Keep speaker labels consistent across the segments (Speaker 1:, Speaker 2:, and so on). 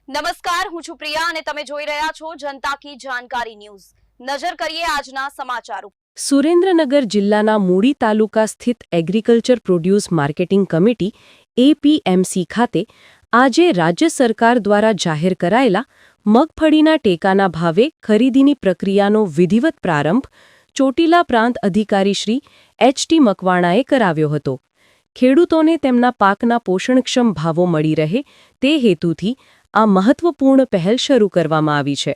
Speaker 1: નમસ્કાર, હું છું પ્રિયા અને તમે જોઈ રહ્યા છો જનતા કી જાણકારી ન્યૂઝ। નજર કરીએ આજના સમાચાર ઉપર।
Speaker 2: સુરેન્દ્રનગર જિલ્લાના મૂડી તાલુકા સ્થિત agriculture produce marketing committee APMC ખાતે આજે રાજ્ય સરકાર દ્વારા જાહેર કરાયેલા મગફળીના ટેકાના ભાવે ખરીદીની પ્રક્રિયાનો વિધિવત પ્રારંભ ચોટીલા પ્રાંત અધિકારી શ્રી એચ.ટી. મકવાણાએ કરાવ્યો હતો। ખેડૂતોને તેમના પાકના પોષણક્ષમ ભાવો મળી રહે તે હેતુથી આ મહત્વપૂર્ણ પહેલ શરૂ કરવામાં આવી છે।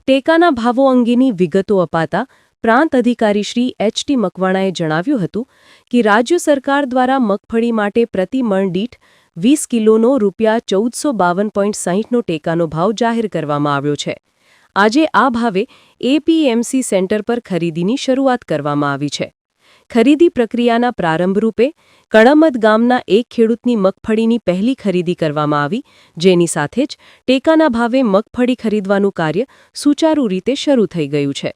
Speaker 2: ટેકાના ભાવો અંગેની વિગતો અપાતા પ્રાંત અધિકારી શ્રી એચ.ટી. મકવાણાએ જણાવ્યું હતું કે રાજ્ય સરકાર દ્વારા મગફળી માટે પ્રતિ મણ દીઠ 20 કિલોનો ₹1452.60નો ટેકાનો ભાવ જાહેર કરવામાં આવ્યો છે। આજે આ ભાવે એપીએમસી સેન્ટર પર ખરીદીની શરૂઆત કરવામાં આવી છે। ખરીદી પ્રક્રિયાના પ્રારંભ રૂપે કણમદ ગામના એક ખેડૂતની મગફળીની પહેલી ખરીદી કરવામાં આવી, જેની સાથે જ ટેકાના ભાવે મગફળી ખરીદવાનું કાર્ય સુચારુ રીતે શરૂ થઈ ગયું છે।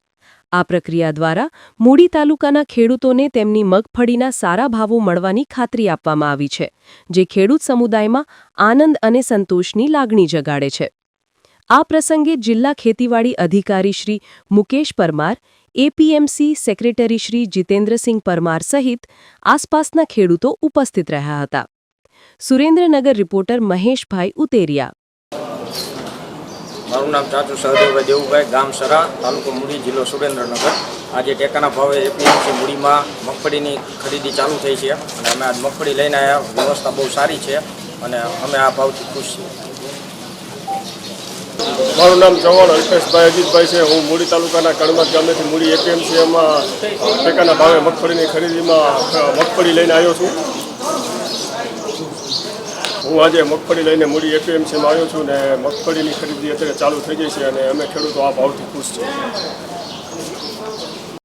Speaker 2: આ પ્રક્રિયા દ્વારા મૂડી તાલુકાના ખેડૂતોને તેમની મગફળીના સારા ભાવો મળવાની ખાતરી આપવામાં આવી છે, જે ખેડૂત સમુદાયમાં આનંદ અને સંતોષની લાગણી જગાડે છે। આ પ્રસંગે જિલ્લા ખેતીવાડી અધિકારી શ્રી મુકેશ પરમાર, એપીએમસી સેક્રેટરી શ્રી જીતેન્દ્રસિંહ પરમાર સહિત આસપાસના ખેડૂતો ઉપસ્થિત રહ્યા હતા। સુરેન્દ્રનગર રિપોર્ટર મહેશભાઈ ઉતેરિયા।
Speaker 3: મારું નામ ચાચુ સહદેવભાઈ દેવુભાઈ, ગામ સરા, તાલુકો મૂડી, જિલ્લો સુરેન્દ્રનગર। આજે ટેકાના ભાવે એપીએમસી મૂડીમાં મગફળીની ખરીદી ચાલુ થઈ છે અને અમે આજ મગફળી લઈને આવ્યા। વ્યવસ્થા બહુ સારી છે અને અમે આ ભાવથી ખુશ છીએ।
Speaker 4: મારું નામ ચૌહાણ અલ્પેશભાઈ અજીતભાઈ છે। હું મૂડી તાલુકાના કણમદ ગામેથી મૂડી એપીએમસીમાં ટેકાના ભાવે મગફળીની ખરીદીમાં મગફળી લઈને આવ્યો છું। હું આજે મગફળી લઈને મૂડી એપીએમસીમાં આવ્યો છું ને મગફળીની ખરીદી અત્યારે ચાલુ થઈ ગઈ છે અને અમે ખેડૂતો આ ભાવથી ખુશ છીએ।